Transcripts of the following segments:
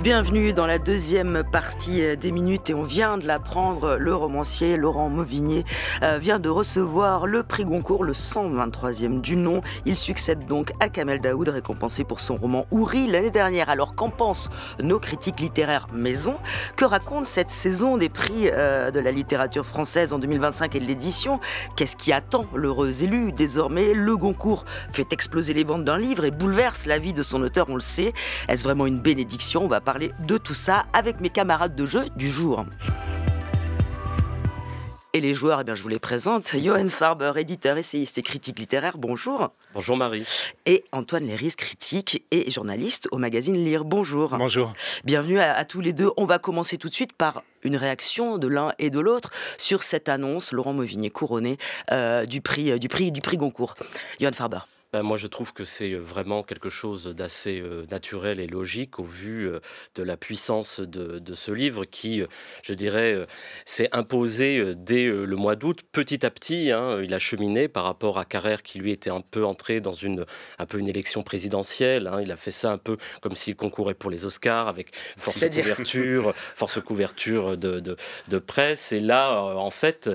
Bienvenue dans la deuxième partie des Minutes et on vient de l'apprendre, le romancier Laurent Mauvigné vient de recevoir le prix Goncourt, le 123e du nom. Il succède donc à Kamel Daoud, récompensé pour son roman Houri l'année dernière. Alors qu'en pensent nos critiques littéraires maison? Que raconte cette saison des prix de la littérature française en 2025 et de l'édition? Qu'est-ce qui attend l'heureux élu? Désormais, le Goncourt fait exploser les ventes d'un livre et bouleverse la vie de son auteur, on le sait. Est-ce vraiment une bénédiction? On va parler de tout ça avec mes camarades de jeu du jour. Et les joueurs, je vous les présente. Johan Farber, éditeur, essayiste et critique littéraire, bonjour. Bonjour Marie. Et Antoine Léris, critique et journaliste au magazine Lire, bonjour. Bonjour. Bienvenue à tous les deux. On va commencer tout de suite par une réaction de l'un et de l'autre sur cette annonce, Laurent Mauvigné couronné du prix Goncourt. Johan Farber. Moi, je trouve que c'est vraiment quelque chose d'assez naturel et logique au vu de la puissance de ce livre qui, je dirais, s'est imposé dès le mois d'août. Petit à petit, il a cheminé par rapport à Carrère qui, lui, était un peu entré dans une élection présidentielle. Il a fait ça un peu comme s'il concourait pour les Oscars avec force couverture de presse. Et là, en fait,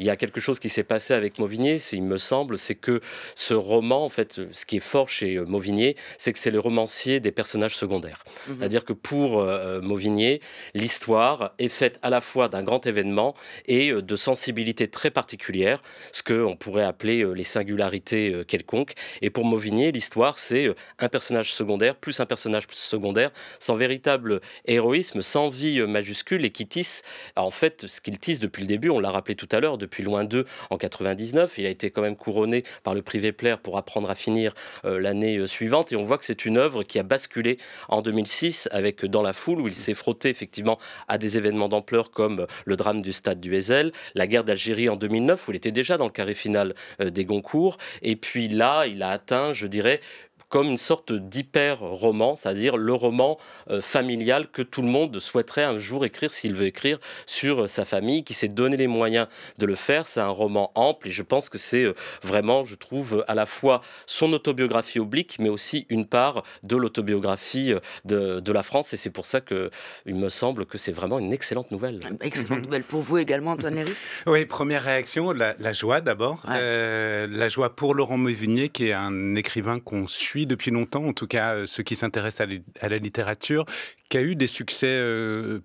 il y a quelque chose qui s'est passé avec Mauvigné, il me semble, c'est que ce roman, en fait, ce qui est fort chez Mauvigné, c'est que c'est le romancier des personnages secondaires. C'est-à-dire que pour Mauvigné, l'histoire est faite à la fois d'un grand événement et de sensibilités très particulières, ce qu'on pourrait appeler les singularités quelconques. Et pour Mauvigné, l'histoire, c'est un personnage secondaire, plus un personnage secondaire, sans véritable héroïsme, sans vie majuscule, et qui tisse, en fait, ce qu'il tisse depuis le début, on l'a rappelé tout à l'heure, depuis Loin d'eux en 99, il a été quand même couronné par le prix Vepler pour Apprendre à finir l'année suivante, et on voit que c'est une œuvre qui a basculé en 2006 avec Dans la foule, où il s'est frotté effectivement à des événements d'ampleur comme le drame du stade du Heysel, la guerre d'Algérie en 2009 où il était déjà dans le carré final des Goncourt, et puis là il a atteint, je dirais, comme une sorte d'hyper-roman, c'est-à-dire le roman familial que tout le monde souhaiterait un jour écrire s'il veut écrire sur sa famille, qui s'est donné les moyens de le faire. C'est un roman ample et je pense que c'est vraiment, je trouve, à la fois son autobiographie oblique, mais aussi une part de l'autobiographie de la France, et c'est pour ça qu'il me semble que c'est vraiment une excellente nouvelle. Excellente nouvelle pour vous également, Antoine Léris. Oui, première réaction, la joie d'abord. Ouais. La joie pour Laurent Mauvigné, qui est un écrivain qu'on suit depuis longtemps, en tout cas ceux qui s'intéressent à la littérature, qui a eu des succès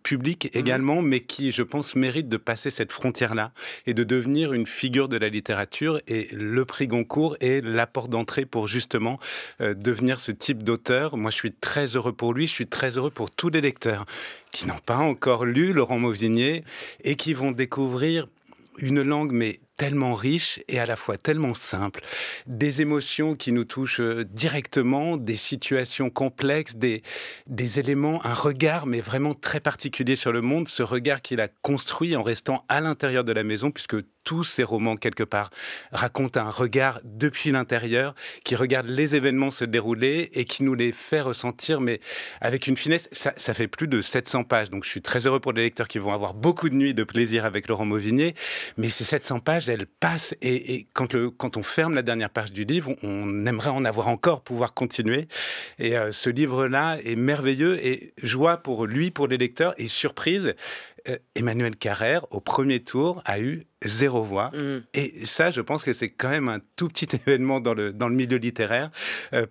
publics également, mais qui, je pense, mérite de passer cette frontière-là et de devenir une figure de la littérature. Et le prix Goncourt est la porte d'entrée pour justement devenir ce type d'auteur. Moi, je suis très heureux pour lui, je suis très heureux pour tous les lecteurs qui n'ont pas encore lu Laurent Mauvigné et qui vont découvrir une langue, mais tellement riche et à la fois tellement simple, des émotions qui nous touchent directement, des situations complexes, des éléments, un regard, mais vraiment très particulier sur le monde, ce regard qu'il a construit en restant à l'intérieur de la maison, puisque tous ces romans, quelque part, racontent un regard depuis l'intérieur, qui regarde les événements se dérouler et qui nous les fait ressentir, mais avec une finesse. Ça fait plus de 700 pages, donc je suis très heureux pour les lecteurs qui vont avoir beaucoup de nuits de plaisir avec Laurent Mauvigné, mais ces 700 pages, elles passent, et quand on ferme la dernière page du livre, on aimerait en avoir encore, pouvoir continuer. Et ce livre-là est merveilleux, et joie pour lui, pour les lecteurs, et surprise, Emmanuel Carrère, au premier tour, a eu 0 voix. Et ça, je pense que c'est quand même un tout petit événement dans le milieu littéraire,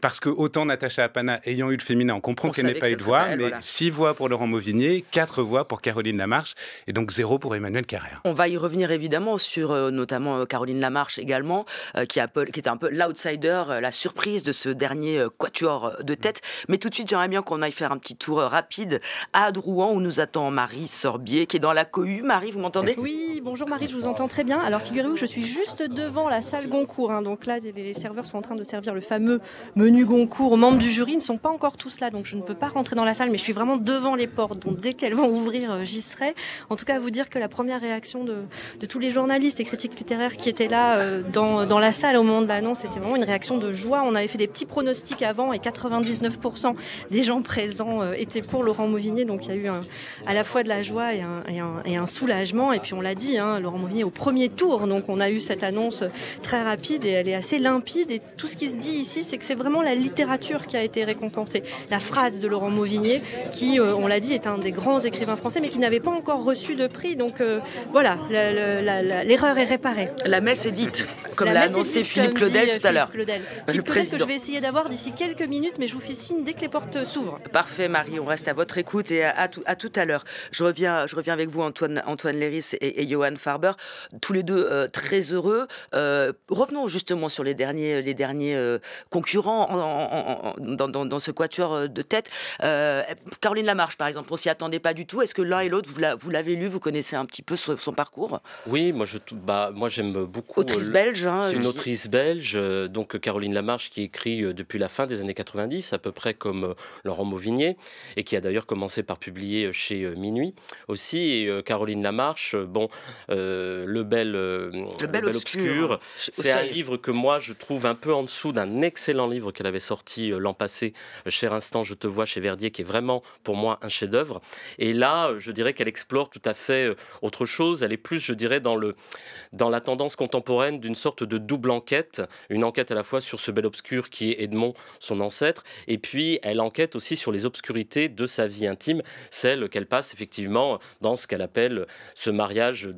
parce que autant Natacha Apana ayant eu le féminin, on comprend qu'elle n'ait pas eu de voix, mais voilà. 6 voix pour Laurent Mauvigné, 4 voix pour Caroline Lamarche, et donc 0 pour Emmanuel Carrère. On va y revenir évidemment sur notamment Caroline Lamarche également, qui était un peu l'outsider, la surprise de ce dernier quatuor de tête. Mais tout de suite, j'aimerais bien qu'on aille faire un petit tour rapide à Drouan, où nous attend Marie Sorbier, qui est dans la cohue. Marie, vous m'entendez ? Oui, bonjour Marie, je vous entends très bien. Alors figurez-vous, je suis juste devant la salle Goncourt. Donc là, les serveurs sont en train de servir le fameux menu Goncourt aux membres du jury. Ils ne sont pas encore tous là, donc je ne peux pas rentrer dans la salle, mais je suis vraiment devant les portes. Donc dès qu'elles vont ouvrir, j'y serai. En tout cas, vous dire que la première réaction de tous les journalistes et critiques littéraires qui étaient là dans la salle au moment de l'annonce, c'était vraiment une réaction de joie. On avait fait des petits pronostics avant et 99% des gens présents étaient pour Laurent Mauvigné. Donc il y a eu à la fois de la joie et un soulagement. Et puis on l'a dit, Laurent Mauvigné jusqu'au premier tour. Donc on a eu cette annonce très rapide et elle est assez limpide. Et tout ce qui se dit ici, c'est que c'est vraiment la littérature qui a été récompensée. La phrase de Laurent Mauvigné, qui, on l'a dit, est un des grands écrivains français, mais qui n'avait pas encore reçu de prix. Donc voilà, l'erreur est réparée. La messe est dite, comme l'a annoncé Philippe Claudel tout à l'heure. Le président. Que je vais essayer d'avoir d'ici quelques minutes, mais je vous fais signe dès que les portes s'ouvrent. Parfait, Marie, on reste à votre écoute et à tout à l'heure. Je reviens avec vous, Antoine Léris et Johan Farber, tous les deux très heureux. Revenons justement sur les derniers concurrents dans ce quatuor de tête. Caroline Lamarche, par exemple, on s'y attendait pas du tout. Est-ce que l'un et l'autre, vous l'avez lu, vous connaissez un petit peu son parcours? Oui, moi j'aime beaucoup. Autrice belge. C'est une autrice belge, donc Caroline Lamarche, qui écrit depuis la fin des années 90, à peu près comme Laurent Mauvigné, et qui a d'ailleurs commencé par publier chez Minuit aussi. Et Caroline Lamarche, Le Bel Obscur, c'est un livre que moi je trouve un peu en dessous d'un excellent livre qu'elle avait sorti l'an passé, Cher Instant, je te vois, chez Verdier, qui est vraiment pour moi un chef-d'œuvre. Et là, je dirais qu'elle explore tout à fait autre chose. Elle est plus, je dirais, dans la tendance contemporaine d'une sorte de double enquête, une enquête à la fois sur ce Bel Obscur qui est Edmond, son ancêtre, et puis elle enquête aussi sur les obscurités de sa vie intime, celle qu'elle passe effectivement dans ce qu'elle appelle ce mariage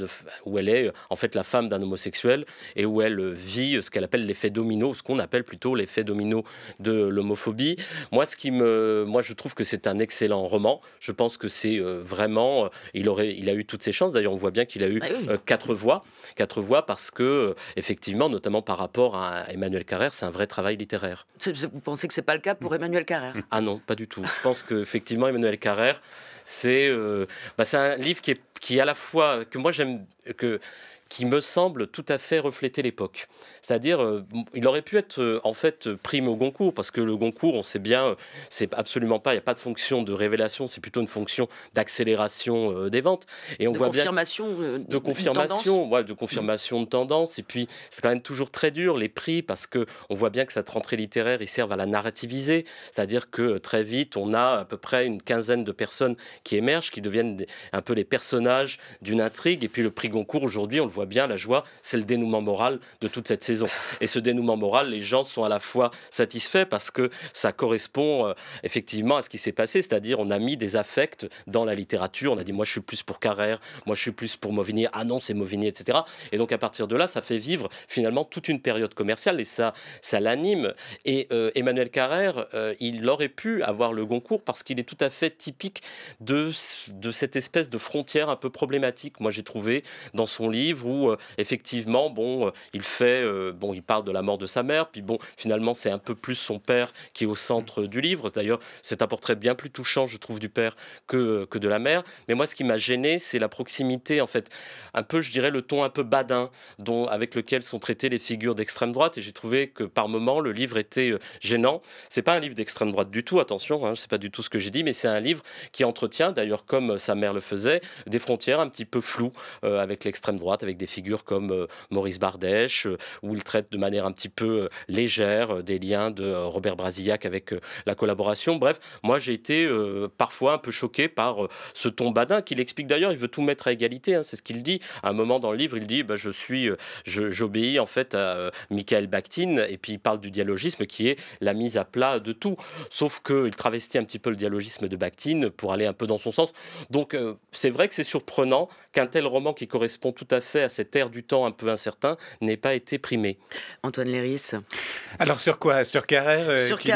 où elle est en fait la femme d'un homosexuel et où elle vit ce qu'elle appelle l'effet domino, ce qu'on appelle plutôt l'effet domino de l'homophobie. Moi, je trouve que c'est un excellent roman. Je pense que c'est vraiment, il a eu toutes ses chances. D'ailleurs, on voit bien qu'il a eu 4 voix parce que effectivement, notamment par rapport à Emmanuel Carrère, c'est un vrai travail littéraire. Vous pensez que c'est pas le cas pour Emmanuel Carrère? Ah non, pas du tout. Je pense qu'effectivement, Emmanuel Carrère, c'est un livre qui est à la fois, que moi j'aime, qui me semble tout à fait refléter l'époque. C'est-à-dire, il aurait pu être en fait primé au Goncourt, parce que le Goncourt, on sait bien, c'est absolument pas, il n'y a pas de fonction de révélation, c'est plutôt une fonction d'accélération des ventes. Et on voit bien de confirmation de tendance. Et puis, c'est quand même toujours très dur les prix, parce que on voit bien que cette rentrée littéraire, ils servent à la narrativiser. C'est-à-dire que très vite, on a à peu près une quinzaine de personnes qui émergent, qui deviennent un peu les personnages d'une intrigue. Et puis le prix Goncourt, aujourd'hui, on le voit bien, la joie, c'est le dénouement moral de toute cette saison. Et ce dénouement moral, les gens sont à la fois satisfaits parce que ça correspond effectivement à ce qui s'est passé, c'est-à-dire on a mis des affects dans la littérature, on a dit moi je suis plus pour Carrère, moi je suis plus pour Mauvigné, ah non c'est Mauvigné, etc. Et donc à partir de là, ça fait vivre finalement toute une période commerciale et ça l'anime. Et Emmanuel Carrère, il aurait pu avoir le Goncourt parce qu'il est tout à fait typique de cette espèce de frontière un peu problématique, moi j'ai trouvé dans son livre où effectivement, il parle de la mort de sa mère, puis finalement, c'est un peu plus son père qui est au centre du livre. D'ailleurs, c'est un portrait bien plus touchant, je trouve, du père que de la mère. Mais moi, ce qui m'a gêné, c'est la proximité, en fait, un peu, je dirais, le ton un peu badin avec lequel sont traitées les figures d'extrême droite. Et j'ai trouvé que, par moments, le livre était gênant. C'est pas un livre d'extrême droite du tout, attention, c'est pas du tout ce que j'ai dit, mais c'est un livre qui entretient, d'ailleurs, comme sa mère le faisait, des frontières un petit peu floues avec l'extrême droite, avec des figures comme Maurice Bardèche, où il traite de manière un petit peu légère des liens de Robert Brasillac avec la collaboration. Bref, moi j'ai été parfois un peu choqué par ce ton badin qu'il explique d'ailleurs, il veut tout mettre à égalité, c'est ce qu'il dit. À un moment dans le livre, il dit j'obéis en fait à Michael Bakhtin, et puis il parle du dialogisme qui est la mise à plat de tout. Sauf qu'il travestit un petit peu le dialogisme de Bakhtin pour aller un peu dans son sens. Donc c'est vrai que c'est surprenant qu'un tel roman qui correspond tout à fait à cette ère du temps un peu incertain n'ait pas été primé. Antoine Léris. Alors sur quoi? Sur Carrère qui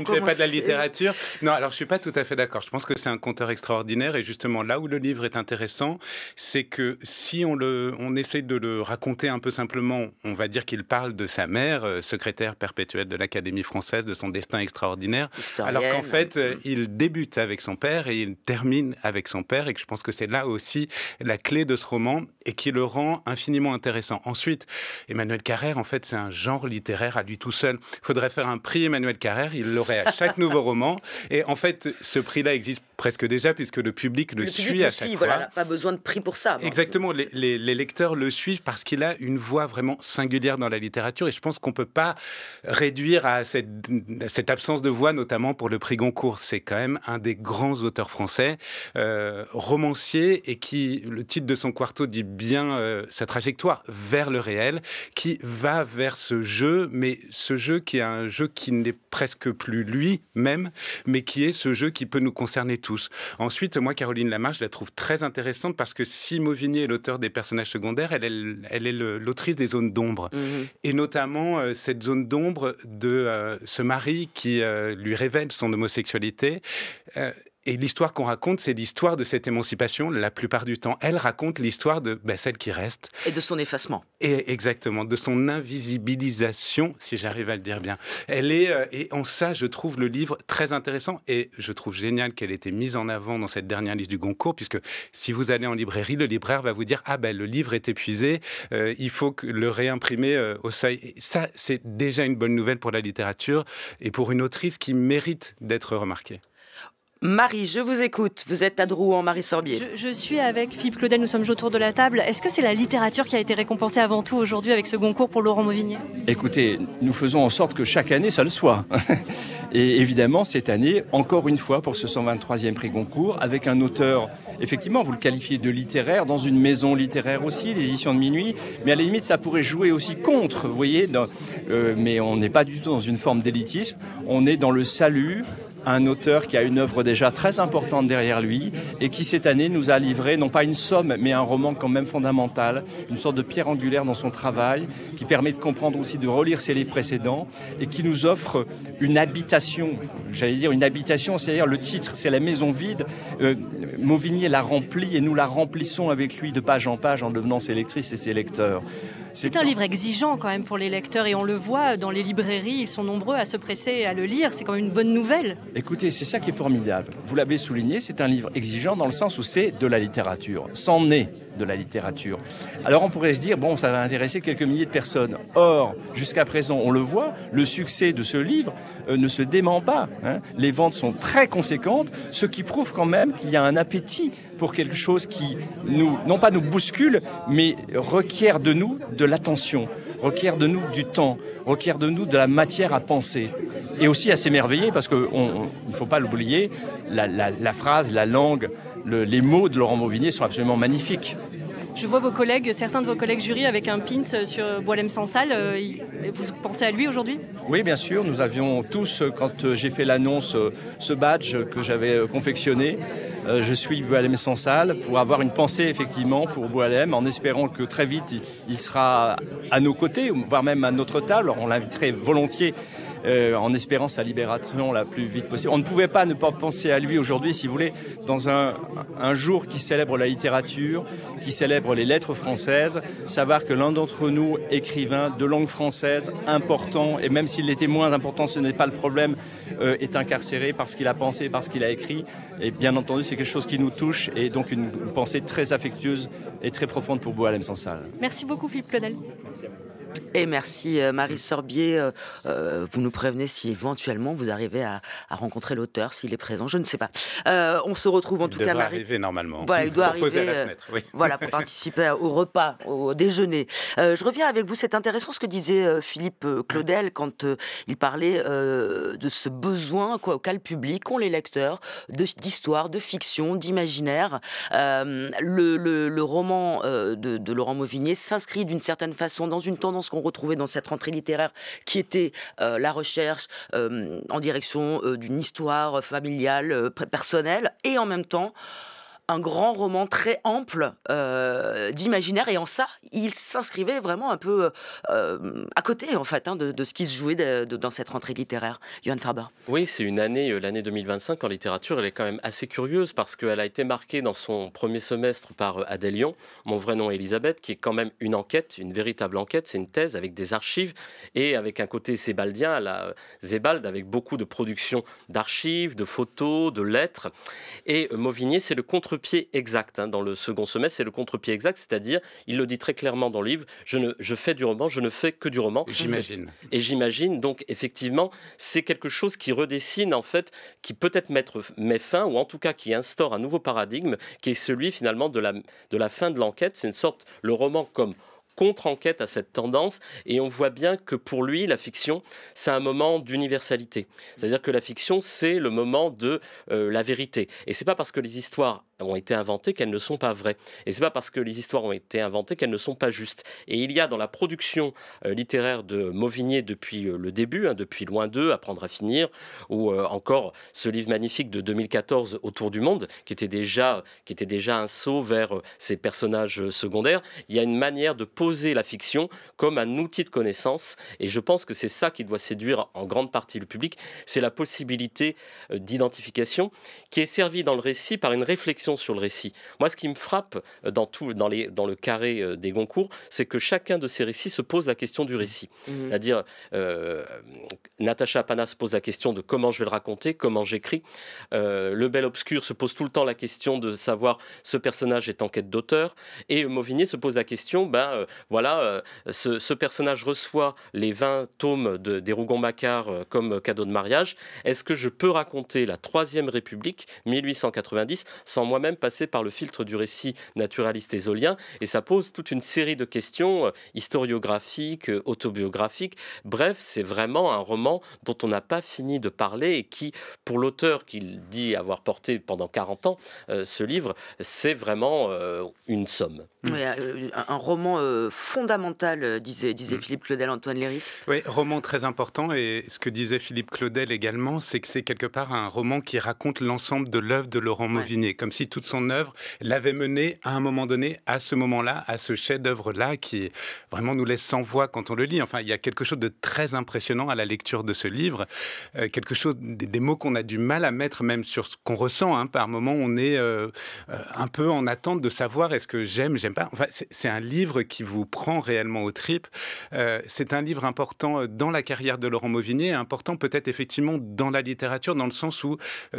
ne fait pas de la littérature? Non, alors je suis pas tout à fait d'accord. Je pense que c'est un conteur extraordinaire et justement là où le livre est intéressant, c'est que si on essaie de le raconter un peu simplement, on va dire qu'il parle de sa mère, secrétaire perpétuelle de l'Académie française, de son destin extraordinaire, historienne. Alors qu'en fait, il débute avec son père et il termine avec son père et que je pense que c'est là aussi la clé de ce roman et qui le rend infiniment intéressant. Ensuite, Emmanuel Carrère, en fait, c'est un genre littéraire à lui tout seul. Il faudrait faire un prix Emmanuel Carrère, il l'aurait à chaque nouveau roman. Et en fait, ce prix-là existe presque déjà, puisque le public le suit à chaque fois. Voilà, pas besoin de prix pour ça. Exactement, les lecteurs le suivent parce qu'il a une voix vraiment singulière dans la littérature. Et je pense qu'on ne peut pas réduire à cette absence de voix, notamment pour le prix Goncourt. C'est quand même un des grands auteurs français, romancier, et qui, le titre de son quarto dit bien sa trajectoire vers le réel, qui va vers ce jeu, mais ce jeu qui est un jeu qui n'est presque plus lui-même, mais qui est ce jeu qui peut nous concerner tous. Ensuite, moi, Caroline Lamarche, je la trouve très intéressante parce que si Mauvigné est l'auteur des personnages secondaires, elle est l'autrice des zones d'ombre. Et notamment cette zone d'ombre de ce mari qui lui révèle son homosexualité. Et l'histoire qu'on raconte, c'est l'histoire de cette émancipation, la plupart du temps. Elle raconte l'histoire de celle qui reste. Et de son effacement. Et exactement, de son invisibilisation, si j'arrive à le dire bien. Et en ça, je trouve le livre très intéressant. Et je trouve génial qu'elle ait été mise en avant dans cette dernière liste du Goncourt, puisque si vous allez en librairie, le libraire va vous dire « Ah le livre est épuisé, il faut le réimprimer au seuil ». Et ça, c'est déjà une bonne nouvelle pour la littérature et pour une autrice qui mérite d'être remarquée. Marie, je vous écoute. Vous êtes à Drouan, Marie Sorbier. Je suis avec Philippe Claudel, nous sommes autour de la table. Est-ce que c'est la littérature qui a été récompensée avant tout aujourd'hui avec ce Goncourt pour Laurent Mauvigné ? Écoutez, nous faisons en sorte que chaque année, ça le soit. Et évidemment, cette année, encore une fois, pour ce 123e prix Goncourt, avec un auteur, effectivement, vous le qualifiez de littéraire, dans une maison littéraire aussi, les éditions de Minuit, mais à la limite, ça pourrait jouer aussi contre, vous voyez, mais on n'est pas du tout dans une forme d'élitisme, on est dans le salut, un auteur qui a une œuvre déjà très importante derrière lui et qui cette année nous a livré non pas une somme mais un roman quand même fondamental, une sorte de pierre angulaire dans son travail qui permet de comprendre aussi, de relire ses livres précédents et qui nous offre une habitation, j'allais dire une habitation, c'est-à-dire le titre, c'est la maison vide. Mauvigné la remplit et nous la remplissons avec lui de page en page en devenant ses lectrices et ses lecteurs. C'est un livre exigeant quand même pour les lecteurs et on le voit dans les librairies, ils sont nombreux à se presser à le lire, c'est quand même une bonne nouvelle. Écoutez, c'est ça qui est formidable. Vous l'avez souligné, c'est un livre exigeant dans le sens où c'est de la littérature, c'en est de la littérature. Alors on pourrait se dire, bon, ça va intéresser quelques milliers de personnes. Or, jusqu'à présent, on le voit, le succès de ce livre ne se dément pas. Les ventes sont très conséquentes, ce qui prouve quand même qu'il y a un appétit pour quelque chose qui, non pas nous bouscule, mais requiert de nous de l'attention, requiert de nous du temps, requiert de nous de la matière à penser. Et aussi à s'émerveiller, parce qu'il ne faut pas l'oublier, la phrase, la langue, les mots de Laurent Mauvigné sont absolument magnifiques. Je vois certains de vos collègues jury avec un pins sur Boualem Sansal. Vous pensez à lui aujourd'hui ? Oui, bien sûr. Nous avions tous, quand j'ai fait l'annonce, ce badge que j'avais confectionné. Je suis Boualem Sansal pour avoir une pensée effectivement pour Boualem, en espérant que très vite il sera à nos côtés, voire même à notre table. On l'inviterait volontiers. En espérant sa libération la plus vite possible. On ne pouvait pas ne pas penser à lui aujourd'hui, si vous voulez, dans un jour qui célèbre la littérature, qui célèbre les lettres françaises, savoir que l'un d'entre nous, écrivain de langue française, important, et même s'il était moins important, ce n'est pas le problème, est incarcéré parce qu'il a pensé, parce qu'il a écrit. Et bien entendu, c'est quelque chose qui nous touche, et donc une pensée très affectueuse et très profonde pour Boualem Sansal. Merci beaucoup Philippe Claudel. Et merci Marie Sorbier. Vous nous prévenez si éventuellement vous arrivez à rencontrer l'auteur, s'il est présent, je ne sais pas. On se retrouve en tout cas, Marie. Il doit arriver normalement. Voilà, il doit Poser arriver à la fenêtre, oui. Voilà, pour participer au repas, au déjeuner. Je reviens avec vous, c'est intéressant ce que disait Philippe Claudel quand il parlait de ce besoin qu'a le public, qu'ont les lecteurs, d'histoire, de fiction, d'imaginaire. Le roman de Laurent Mauvigné s'inscrit d'une certaine façon dans une tendance qu'on retrouvait dans cette rentrée littéraire qui était la recherche en direction d'une histoire familiale, personnelle, et en même temps un grand roman très ample d'imaginaire, et en ça, il s'inscrivait vraiment un peu à côté, en fait, de ce qui se jouait dans cette rentrée littéraire. Johan Farber. Oui, c'est une année, l'année 2025 en littérature, elle est quand même assez curieuse parce qu'elle a été marquée dans son premier semestre par Adèle Lyon, Mon vrai nom est Elisabeth, qui est quand même une enquête, une véritable enquête, c'est une thèse avec des archives et avec un côté sébaldien à la Zébald, avec beaucoup de production d'archives, de photos, de lettres. Et Mauvigné, c'est le contre-pied exact dans le second semestre, c'est le contre-pied exact, c'est-à-dire, il le dit très clairement dans le livre, je fais du roman, je ne fais que du roman. J'imagine. Et j'imagine, donc effectivement, c'est quelque chose qui redessine en fait, qui peut-être met fin, ou en tout cas qui instaure un nouveau paradigme, qui est celui finalement de la fin de l'enquête. C'est une sorte, le roman comme contre-enquête à cette tendance, et on voit bien que pour lui, la fiction, c'est un moment d'universalité. C'est-à-dire que la fiction, c'est le moment de la vérité. Et c'est pas parce que les histoires ont été inventées qu'elles ne sont pas vraies. Et c'est pas parce que les histoires ont été inventées qu'elles ne sont pas justes. Et il y a dans la production littéraire de Mauvigné depuis le début, depuis Loin d'eux, Apprendre à finir, ou encore ce livre magnifique de 2014, Autour du monde, qui était déjà un saut vers ces personnages secondaires. Il y a une manière de poser la fiction comme un outil de connaissance. Et je pense que c'est ça qui doit séduire en grande partie le public. C'est la possibilité d'identification qui est servie dans le récit par une réflexion sur le récit. Moi, ce qui me frappe dans le carré des Goncourt, c'est que chacun de ces récits se pose la question du récit. C'est-à-dire, Natacha Panas pose la question de comment je vais le raconter, comment j'écris. Le Bel Obscur se pose tout le temps la question de savoir ce personnage est en quête d'auteur. Et Mauvigné se pose la question, ce personnage reçoit les 20 tomes des Rougon-Macquart comme cadeau de mariage. Est-ce que je peux raconter la Troisième République, 1890, sans moi-même passer par le filtre du récit naturaliste ésolien? Et ça pose toute une série de questions historiographiques, autobiographiques. Bref, c'est vraiment un roman dont on n'a pas fini de parler et qui, pour l'auteur qui dit avoir porté pendant 40 ans ce livre, c'est vraiment une somme. Oui, un roman fondamental, disait Philippe Claudel, Antoine Léris. Oui, roman très important, et ce que disait Philippe Claudel également, c'est que c'est quelque part un roman qui raconte l'ensemble de l'œuvre de Laurent Mauvigné, comme si toute son œuvre l'avait mené à un moment donné, à ce moment-là, à ce chef-d'œuvre-là, qui vraiment nous laisse sans voix quand on le lit. Enfin, il y a quelque chose de très impressionnant à la lecture de ce livre, quelque chose, des mots qu'on a du mal à mettre même sur ce qu'on ressent. Par moments, on est un peu en attente de savoir est-ce que j'aime pas. Enfin, c'est un livre qui vous prend réellement aux tripes. C'est un livre important dans la carrière de Laurent Mauvigné, important peut-être effectivement dans la littérature, dans le sens où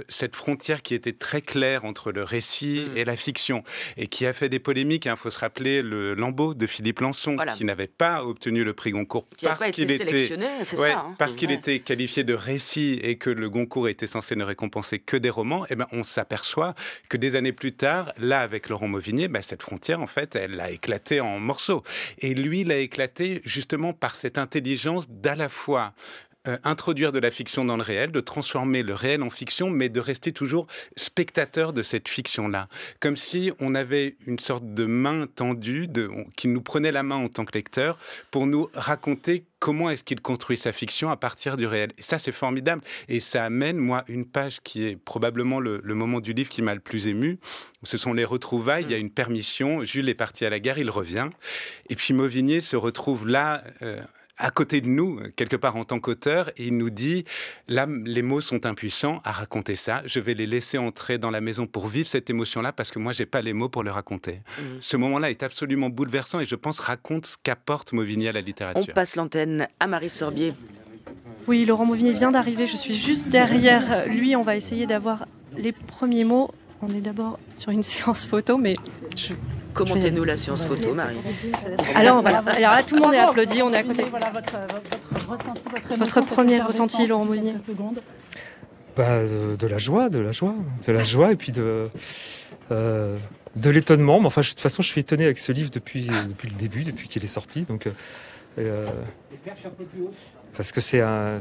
cette frontière qui était très claire entre le récit et la fiction, et qui a fait des polémiques. Il faut se rappeler le Lambeau de Philippe Lançon, qui n'avait pas obtenu le prix Goncourt parce qu'il était qualifié de récit et que le Goncourt était censé ne récompenser que des romans. Et on s'aperçoit que des années plus tard, là avec Laurent Mauvigné, cette frontière en fait, elle a éclaté en morceaux. Et lui, il a éclaté justement par cette intelligence d'à la fois introduire de la fiction dans le réel, de transformer le réel en fiction, mais de rester toujours spectateur de cette fiction-là. Comme si on avait une sorte de main tendue, qui nous prenait la main en tant que lecteur, pour nous raconter comment est-ce qu'il construit sa fiction à partir du réel. Et ça, c'est formidable. Et ça amène, moi, une page qui est probablement le moment du livre qui m'a le plus ému. Ce sont les retrouvailles. Il y a une permission. Jules est parti à la guerre, il revient. Et puis Mauvigné se retrouve là... à côté de nous, quelque part en tant qu'auteur, et il nous dit, là, les mots sont impuissants à raconter ça, je vais les laisser entrer dans la maison pour vivre cette émotion-là, parce que moi, j'ai pas les mots pour le raconter. Ce moment-là est absolument bouleversant, et je pense raconte ce qu'apporte Mauvigné à la littérature. On passe l'antenne à Marie Sorbier. Oui, Laurent Mauvigné vient d'arriver, je suis juste derrière lui, on va essayer d'avoir les premiers mots. On est d'abord sur une séance photo, mais... Commentez-nous la séance photo, Marie. Alors là, tout le monde est applaudi, on est à côté. Voilà votre ressenti, votre premier ressenti, Laurent Mauvigné. De la joie, et puis de l'étonnement. Mais enfin, de toute façon, je suis étonné avec ce livre depuis le début, depuis qu'il est sorti. Donc, parce que c'est un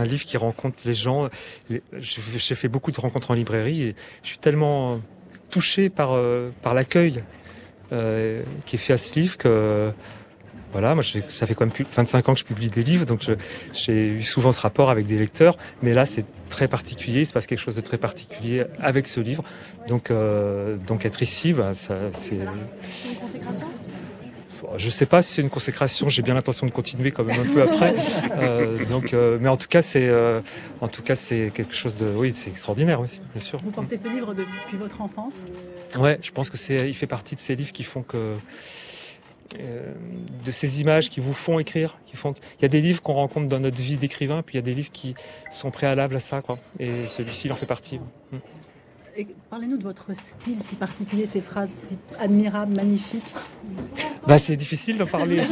livre qui rencontre les gens. J'ai fait beaucoup de rencontres en librairie et je suis tellement touché par l'accueil qui est fait à ce livre que voilà, moi ça fait quand même plus de 25 ans que je publie des livres, donc j'ai eu souvent ce rapport avec des lecteurs, mais là c'est très particulier, il se passe quelque chose de très particulier avec ce livre, donc être ici, c'est une consécration. Je sais pas si c'est une consécration, j'ai bien l'intention de continuer quand même un peu après, mais en tout cas c'est quelque chose de, oui, c'est extraordinaire, oui, bien sûr. Vous portez ce livre depuis votre enfance. Ouais, je pense que il fait partie de ces livres qui font que de ces images qui vous font écrire, il y a des livres qu'on rencontre dans notre vie d'écrivain, puis il y a des livres qui sont préalables à ça, quoi. Et celui-ci il en fait partie. Et parlez-nous de votre style si particulier, ces phrases si admirables, magnifiques. C'est difficile d'en parler.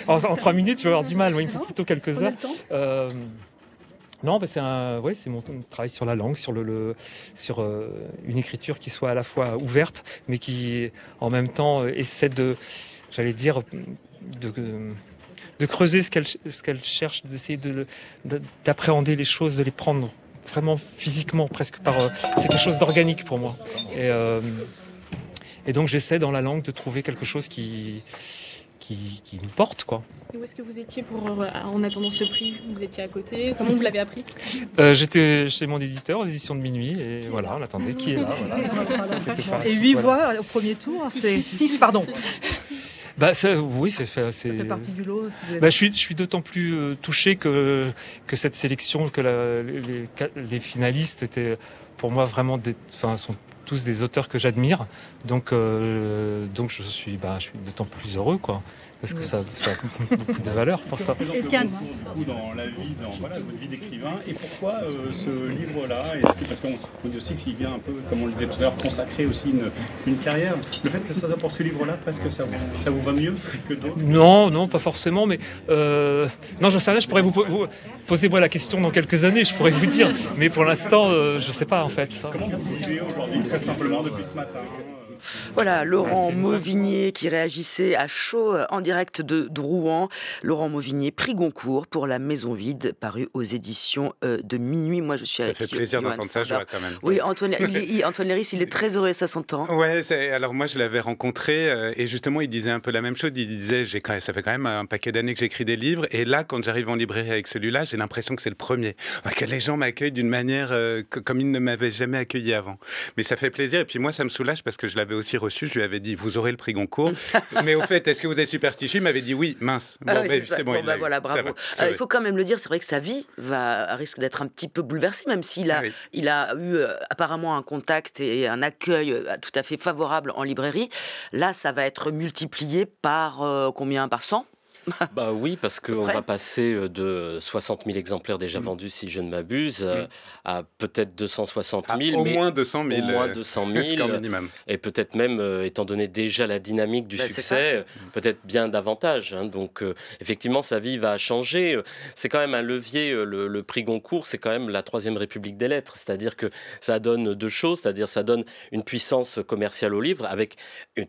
En 3 minutes, je vais avoir du mal. Il me faut plutôt quelques heures. Non, c'est mon travail sur la langue, sur sur une écriture qui soit à la fois ouverte, mais qui en même temps essaie de creuser ce qu'elle cherche, d'essayer d'appréhender les choses, de les prendre vraiment physiquement, presque c'est quelque chose d'organique pour moi. Et donc j'essaie dans la langue de trouver quelque chose qui nous porte, quoi. Et où est-ce que vous étiez en attendant ce prix? Vous étiez à côté? Comment vous l'avez appris? J'étais chez mon éditeur aux éditions de Minuit et voilà, on attendait qui est là. Voilà. Et 8 voix au premier tour, c'est 6, pardon. Oui, c'est fait. Ça fait partie du lot. Je suis d'autant plus touché que cette sélection, que les finalistes étaient pour moi vraiment sont tous des auteurs que j'admire. Donc je suis d'autant plus heureux, quoi. Parce que ça a beaucoup de valeur pour ça. Est-ce qu'il y a beaucoup dans la vie, votre vie d'écrivain, et pourquoi ce livre-là? Parce qu'on dit aussi qu'il vient un peu, comme on le disait tout à l'heure, consacrer aussi une carrière. Le fait que ça soit pour ce livre-là, presque ça vous va mieux que d'autres? Non, pas forcément, mais non, j'en sais rien. Je pourrais vous poser moi la question dans quelques années, je pourrais vous dire. Mais pour l'instant, je sais pas en fait. Ça. Comment vous vivez aujourd'hui, très simplement, depuis ce matin? Voilà, Laurent Mauvigné qui réagissait à chaud en direct de Rouen. Laurent Mauvigné, prix Goncourt pour La Maison Vide, paru aux éditions de Minuit. Moi, je suis avec Ça fait plaisir d'entendre ça, Joie, quand même. Oui, Antoine Léris, il est très heureux et ça s'entend. Ouais, alors moi, je l'avais rencontré et justement, il disait un peu la même chose. Il disait, ça fait quand même un paquet d'années que j'écris des livres et là, quand j'arrive en librairie avec celui-là, j'ai l'impression que c'est le premier. Que les gens m'accueillent d'une manière comme ils ne m'avaient jamais accueilli avant. Mais ça fait plaisir et puis moi, ça me soulage parce que je l'avais aussi reçu. Je lui avais dit, vous aurez le prix Goncourt. Mais au fait, est-ce que vous êtes superstitieux? Il m'avait dit oui, mince. C'est bon, voilà, bravo. Il faut quand même le dire, c'est vrai que sa vie risque d'être un petit peu bouleversée, même s'il a eu apparemment un contact et un accueil tout à fait favorable en librairie. Là, ça va être multiplié par combien? Par 100? Oui, parce qu'on va passer de 60 000 exemplaires déjà vendus, si je ne m'abuse, à peut-être 260 000. Au moins 200 000. Au moins 200 000. minimum. Et peut-être même, étant donné déjà la dynamique du succès, peut-être bien davantage. Donc, effectivement, sa vie va changer. C'est quand même un levier, le prix Goncourt, c'est quand même la Troisième République des lettres. C'est-à-dire que ça donne deux choses, c'est-à-dire ça donne une puissance commerciale au livre avec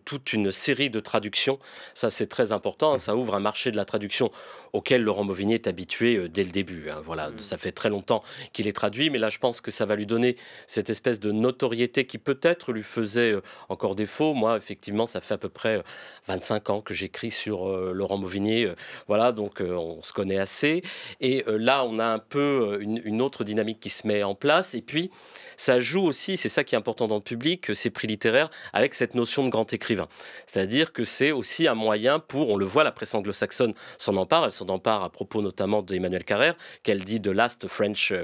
toute une série de traductions. Ça, c'est très important. Ça ouvre un marché de la traduction auquel Laurent Mauvigné est habitué dès le début. Voilà, ça fait très longtemps qu'il est traduit, mais là je pense que ça va lui donner cette espèce de notoriété qui peut-être lui faisait encore défaut. Moi, effectivement, ça fait à peu près 25 ans que j'écris sur Laurent Mauvigné. Voilà, donc on se connaît assez. Et là, on a un peu une autre dynamique qui se met en place. Et puis, ça joue aussi, c'est ça qui est important dans le public, ces prix littéraires, avec cette notion de grand écrivain. C'est-à-dire que c'est aussi un moyen pour, on le voit, la presse anglo-saxonne s'en empare. Elle s'en empare à propos notamment d'Emmanuel Carrère, qu'elle dit « The last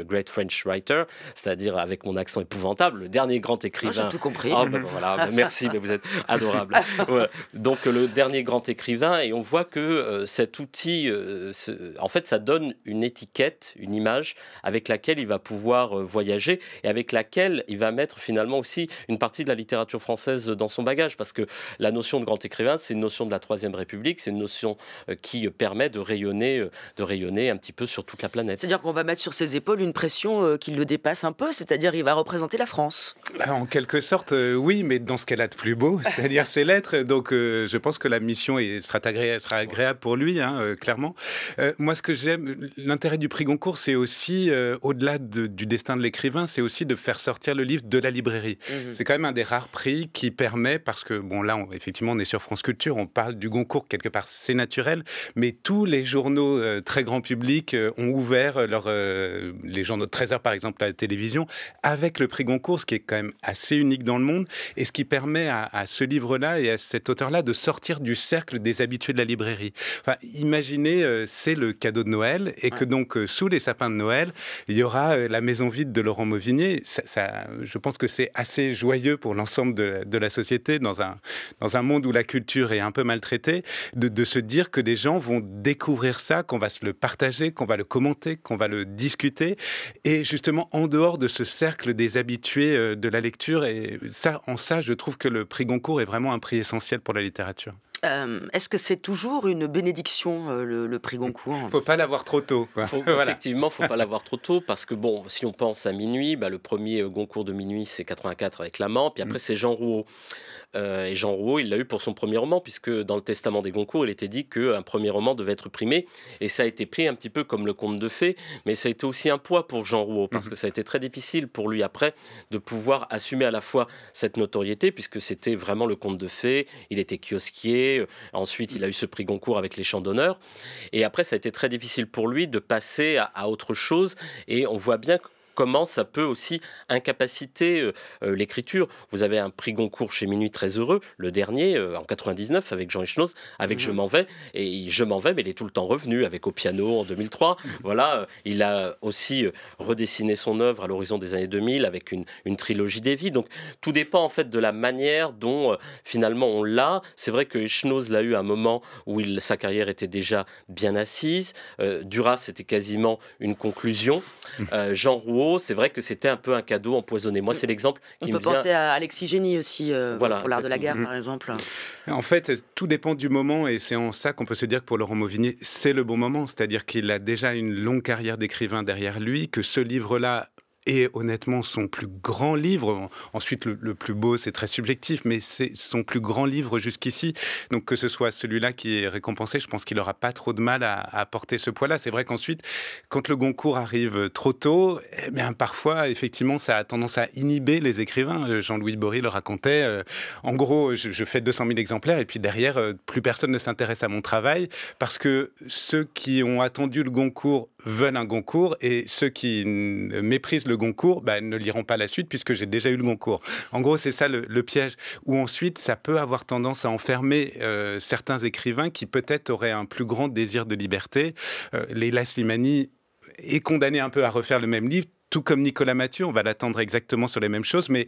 great French writer », c'est-à-dire, avec mon accent épouvantable, le dernier grand écrivain. J'ai tout compris. Voilà, merci, mais vous êtes adorable. Ouais. Donc, le dernier grand écrivain, et on voit que cet outil, en fait, ça donne une étiquette, une image avec laquelle il va pouvoir voyager et avec laquelle il va mettre finalement aussi une partie de la littérature française dans son bagage, parce que la notion de grand écrivain, c'est une notion de la Troisième République, c'est une notion qui permet de rayonner un petit peu sur toute la planète. C'est-à-dire qu'on va mettre sur ses épaules une pression qui le dépasse un peu, c'est-à-dire il va représenter la France. En quelque sorte, oui, mais dans ce qu'elle a de plus beau, c'est-à-dire ses lettres. Donc, je pense que la mission sera agréable pour lui, clairement. Moi, ce que j'aime, l'intérêt du prix Goncourt, c'est aussi, au-delà du destin de l'écrivain, c'est aussi de faire sortir le livre de la librairie. C'est quand même un des rares prix qui permet, parce que, bon, là, effectivement, on est sur France Culture, on parle du Goncourt, quelque part, c'est naturel, mais tous les journaux très grand public ont ouvert les journaux de 13h, par exemple, à la télévision, avec le prix Goncourt, ce qui est quand même assez unique dans le monde, et ce qui permet à ce livre-là et à cet auteur-là de sortir du cercle des habitués de la librairie. Enfin, imaginez, c'est le cadeau de Noël, et que donc, sous les sapins de Noël, il y aura La Maison Vide de Laurent Mauvigné. Je pense que c'est assez joyeux pour l'ensemble de la société, dans un monde où la culture est un peu maltraitée, de se dire que des gens vont découvrir ça, qu'on va se le partager, qu'on va le commenter, qu'on va le discuter, et justement en dehors de ce cercle des habitués de la lecture. Et ça, je trouve que le prix Goncourt est vraiment un prix essentiel pour la littérature. Est-ce que c'est toujours une bénédiction, le prix Goncourt? Faut pas l'avoir trop tôt, quoi. Voilà. Effectivement, faut pas l'avoir trop tôt parce que bon, si on pense à Minuit, le premier Goncourt de Minuit, c'est 84 avec L'Amant, puis après c'est Jean Rouault. Et Jean Rouault, il l'a eu pour son premier roman, puisque dans le testament des Goncourt, il était dit qu'un premier roman devait être primé, et ça a été pris un petit peu comme le conte de fées, mais ça a été aussi un poids pour Jean Rouault, parce que ça a été très difficile pour lui après de pouvoir assumer à la fois cette notoriété, puisque c'était vraiment le conte de fées, il était kiosquier, ensuite il a eu ce prix Goncourt avec les Chants d'honneur, et après ça a été très difficile pour lui de passer à autre chose, et on voit bien comment ça peut aussi incapaciter l'écriture. Vous avez un prix Goncourt chez Minuit très heureux, le dernier, en 99, avec Jean Echenoz, avec Je m'en vais. Et Je m'en vais, mais il est tout le temps revenu, avec Au piano en 2003. Voilà, il a aussi redessiné son œuvre à l'horizon des années 2000, avec une trilogie des vies. Donc, tout dépend en fait de la manière dont, finalement, on l'a. C'est vrai que Echenoz l'a eu à un moment où sa carrière était déjà bien assise. Duras, c'était quasiment une conclusion. Jean Rouault, c'est vrai que c'était un peu un cadeau empoisonné. Moi, c'est l'exemple qui me vient. On peut penser à Alexis Génie aussi, Voilà, pour l'art de la guerre, exactement. par exemple. En fait, tout dépend du moment, et c'est en ça qu'on peut se dire que pour Laurent Mauvigné, c'est le bon moment. C'est-à-dire qu'il a déjà une longue carrière d'écrivain derrière lui, que ce livre-là est honnêtement son plus grand livre. Ensuite, le plus beau, c'est très subjectif, mais c'est son plus grand livre jusqu'ici. Donc que ce soit celui-là qui est récompensé, je pense qu'il n'aura pas trop de mal à porter ce poids-là. C'est vrai qu'ensuite, quand le Goncourt arrive trop tôt, eh bien, parfois, effectivement, ça a tendance à inhiber les écrivains. Jean-Louis Bory le racontait. En gros, je fais 200 000 exemplaires, et puis derrière, plus personne ne s'intéresse à mon travail, parce que ceux qui ont attendu le Goncourt veulent un Goncourt, et ceux qui méprisent le Goncourt ne liront pas la suite, puisque j'ai déjà eu le Goncourt. En gros, c'est ça le piège, où ensuite, ça peut avoir tendance à enfermer certains écrivains qui peut-être auraient un plus grand désir de liberté. Leila Slimani est condamnée un peu à refaire le même livre, tout comme Nicolas Mathieu, on va l'attendre exactement sur les mêmes choses, mais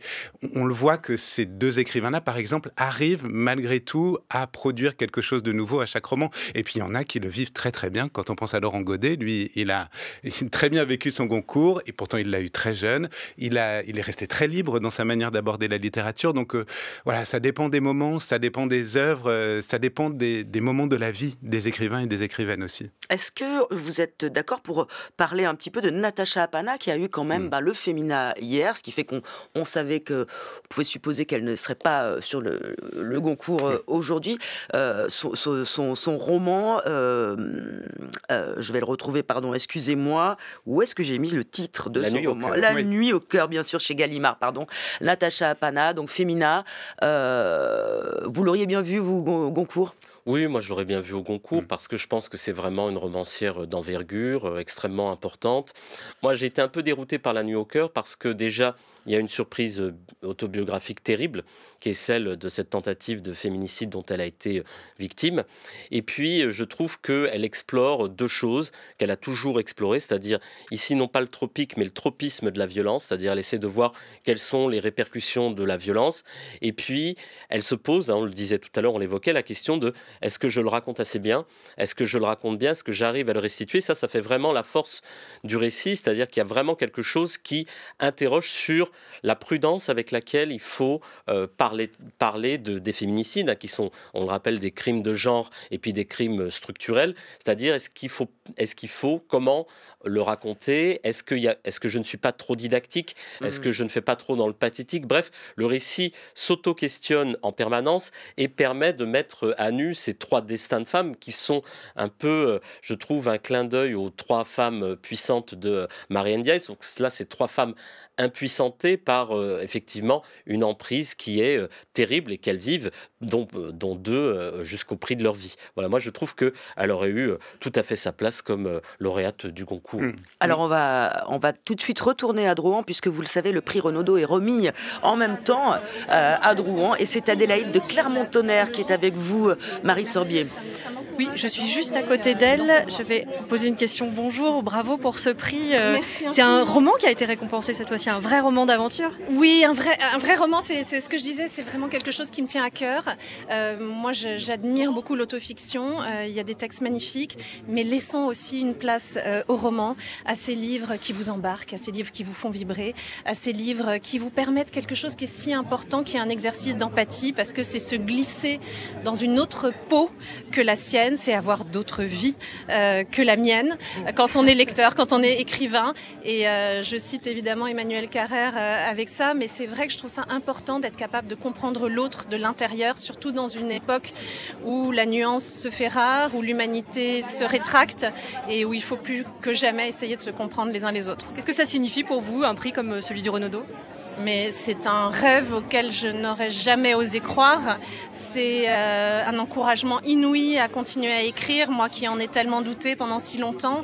on le voit que ces deux écrivains-là, par exemple, arrivent malgré tout à produire quelque chose de nouveau à chaque roman. Et puis il y en a qui le vivent très très bien. Quand on pense à Laurent Godet, lui, il a très bien vécu son Goncourt, et pourtant il l'a eu très jeune. Il est resté très libre dans sa manière d'aborder la littérature. Donc voilà, ça dépend des moments, ça dépend des œuvres, ça dépend des moments de la vie des écrivains et des écrivaines aussi. Est-ce que vous êtes d'accord pour parler un petit peu de Natacha Apana, qui a eu quand même le Femina hier, ce qui fait qu'on savait qu'on pouvait supposer qu'elle ne serait pas sur le Goncourt aujourd'hui. Son roman, je vais le retrouver, pardon, excusez-moi, où est-ce que j'ai mis le titre de son roman? La nuit au cœur, bien sûr, chez Gallimard, pardon. Natacha Apana, donc Femina. Vous l'auriez bien vu, vous, Goncourt? Oui, moi je l'aurais bien vu au Goncourt parce que je pense que c'est vraiment une romancière d'envergure, extrêmement importante. Moi j'ai été un peu dérouté par La Nuit au cœur parce que déjà il y a une surprise autobiographique terrible qui est celle de cette tentative de féminicide dont elle a été victime. Et puis je trouve qu'elle explore deux choses qu'elle a toujours explorées, c'est-à-dire ici non pas le tropique mais le tropisme de la violence, c'est-à-dire elle essaie de voir quelles sont les répercussions de la violence. Et puis elle se pose, on le disait tout à l'heure, on l'évoquait, la question de est-ce que je le raconte assez bien? Est-ce que je le raconte bien? Est-ce que j'arrive à le restituer? Ça fait vraiment la force du récit, c'est-à-dire qu'il y a vraiment quelque chose qui interroge sur la prudence avec laquelle il faut parler des féminicides, qui sont, on le rappelle, des crimes de genre et puis des crimes structurels. C'est-à-dire, est-ce qu'il faut, comment le raconter? Est-ce que je ne suis pas trop didactique? Est-ce que je ne fais pas trop dans le pathétique? Bref, le récit s'auto-questionne en permanence et permet de mettre à nu ces trois destins de femmes qui sont un peu, je trouve, un clin d'œil aux trois femmes puissantes de Marianne Diaz. Donc là, c'est trois femmes impuissantées par effectivement une emprise qui est terrible et qu'elles vivent, dont deux jusqu'au prix de leur vie. Voilà, moi je trouve qu'elle aurait eu tout à fait sa place comme lauréate du Goncourt. Alors on va tout de suite retourner à Drouan, puisque vous le savez, le prix Renaudot est remis en même temps à Drouan, et c'est Adélaïde de Clermont-Tonnerre qui est avec vous, Marie Sorbier. Oui, je suis juste à côté d'elle. Je vais poser une question. Bonjour, bravo pour ce prix. C'est un roman qui a été récompensé cette fois-ci, un vrai roman d'aventure. Oui, un vrai roman, c'est ce que je disais, c'est vraiment quelque chose qui me tient à cœur. Moi, j'admire beaucoup l'autofiction. Il y a des textes magnifiques, mais laissons aussi une place au roman, à ces livres qui vous embarquent, à ces livres qui vous font vibrer, à ces livres qui vous permettent quelque chose qui est si important, qui est un exercice d'empathie, parce que c'est se glisser dans une autre peau que la sienne, c'est avoir d'autres vies que la mienne, quand on est lecteur, quand on est écrivain. Et je cite évidemment Emmanuel Carrère avec ça, mais c'est vrai que je trouve ça important d'être capable de comprendre l'autre de l'intérieur, surtout dans une époque où la nuance se fait rare, où l'humanité se rétracte et où il faut plus que jamais essayer de se comprendre les uns les autres. Qu'est-ce que ça signifie pour vous, un prix comme celui du Renaudot ? Mais c'est un rêve auquel je n'aurais jamais osé croire. C'est un encouragement inouï à continuer à écrire, moi qui en ai tellement douté pendant si longtemps.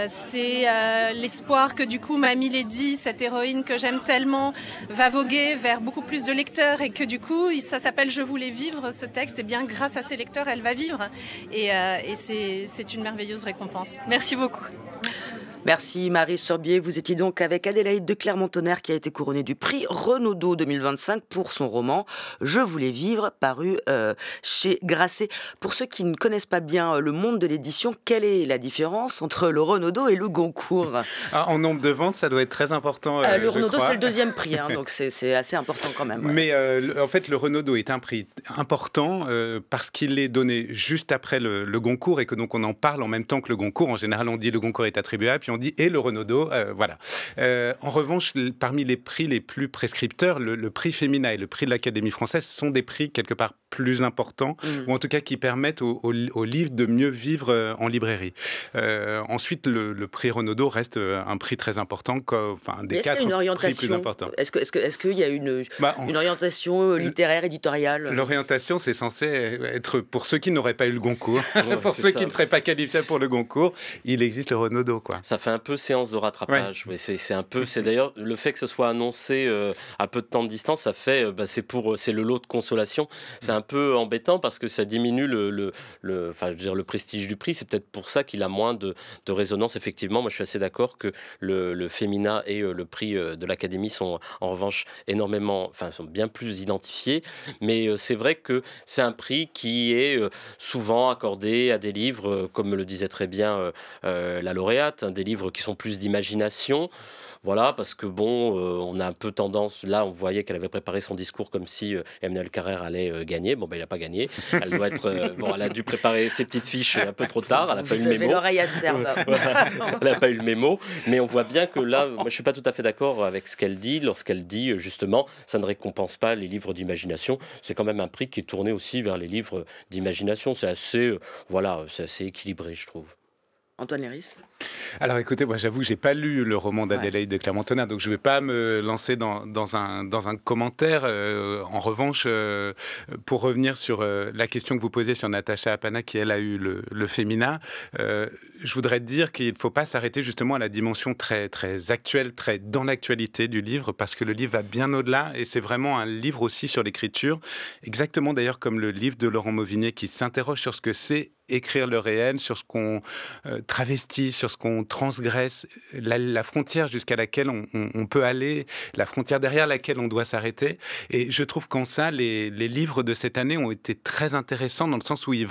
C'est l'espoir que du coup ma Milady, cette héroïne que j'aime tellement, va voguer vers beaucoup plus de lecteurs et que du coup, ça s'appelle « Je voulais vivre » ce texte, et bien grâce à ces lecteurs, elle va vivre. Et c'est une merveilleuse récompense. Merci beaucoup. Merci Marie Sorbier. Vous étiez donc avec Adélaïde de Clermont-Tonnerre qui a été couronnée du prix Renaudot 2025 pour son roman Je voulais vivre, paru chez Grasset. Pour ceux qui ne connaissent pas bien le monde de l'édition, quelle est la différence entre le Renaudot et le Goncourt ? En nombre de ventes, ça doit être très important. Le Renaudot, c'est le deuxième prix, donc c'est assez important quand même. Ouais. Mais en fait, le Renaudot est un prix important parce qu'il est donné juste après le Goncourt et que donc on en parle en même temps que le Goncourt. En général, on dit le Goncourt est attribué, puis on dit et le Renaudot, voilà. En revanche, parmi les prix les plus prescripteurs, le prix Femina et le prix de l'Académie française sont des prix quelque part plus importants, ou en tout cas qui permettent aux livres de mieux vivre en librairie. Ensuite, le prix Renaudot reste un prix très important, des quatre prix plus importants. Est-ce qu'il y a une orientation littéraire, éditoriale ? L'orientation, c'est censé être pour ceux qui n'auraient pas eu le Goncourt, pour ceux qui ne seraient pas qualifiés pour le Goncourt, il existe le Renaudot, quoi. Ça fait un peu séance de rattrapage. Ouais. C'est d'ailleurs le fait que ce soit annoncé à peu de temps de distance, ça fait c'est le lot de consolation. C'est un peu embêtant parce que ça diminue le prestige du prix. C'est peut-être pour ça qu'il a moins de résonance. Effectivement, moi je suis assez d'accord que le Femina et le prix de l'Académie sont en revanche sont bien plus identifiés. Mais c'est vrai que c'est un prix qui est souvent accordé à des livres, comme le disait très bien la lauréate, des livres qui sont plus d'imagination. Voilà, parce que on a un peu tendance, là on voyait qu'elle avait préparé son discours comme si Emmanuel Carrère allait gagner. Il n'a pas gagné. Elle doit être, elle a dû préparer ses petites fiches un peu trop tard. Elle n'a pas eu le mémo. L'oreille acerbe. Elle n'a pas eu le mémo. Mais on voit bien que là, moi je ne suis pas tout à fait d'accord avec ce qu'elle dit, lorsqu'elle dit justement, ça ne récompense pas les livres d'imagination. C'est quand même un prix qui est tourné aussi vers les livres d'imagination. C'est assez équilibré, je trouve. Antoine Léris ? Alors écoutez, moi j'avoue que j'ai pas lu le roman d'Adélaïde de Clermont-Tonnerre, donc je vais pas me lancer dans un commentaire. En revanche, pour revenir sur la question que vous posez sur Natacha Apana, qui elle a eu le Femina, je voudrais dire qu'il ne faut pas s'arrêter justement à la dimension très, très actuelle, très dans l'actualité du livre, parce que le livre va bien au-delà, et c'est vraiment un livre aussi sur l'écriture, exactement d'ailleurs comme le livre de Laurent Mauvigné, qui s'interroge sur ce que c'est écrire le réel, sur ce qu'on travestit, sur ce qu'on transgresse, la frontière jusqu'à laquelle on peut aller, la frontière derrière laquelle on doit s'arrêter. Et je trouve qu'en ça, les livres de cette année ont été très intéressants dans le sens où ils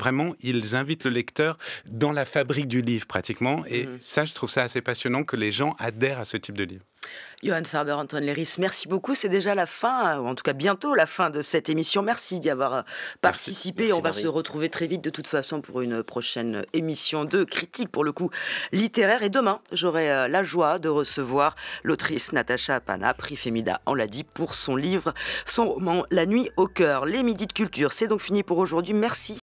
invitent le lecteur dans la fabrique du livre pratiquement. Et ça, je trouve ça assez passionnant que les gens adhèrent à ce type de livre. Johan Farber, Antoine Léris, merci beaucoup. C'est déjà la fin, ou en tout cas bientôt la fin de cette émission. Merci d'y avoir participé. Merci, on va se retrouver très vite de toute façon pour une prochaine émission de critique, pour le coup littéraire. Et demain, j'aurai la joie de recevoir l'autrice Natacha Apana, prix Femina, on l'a dit, pour son livre, son roman La nuit au cœur. Les midis de culture, c'est donc fini pour aujourd'hui. Merci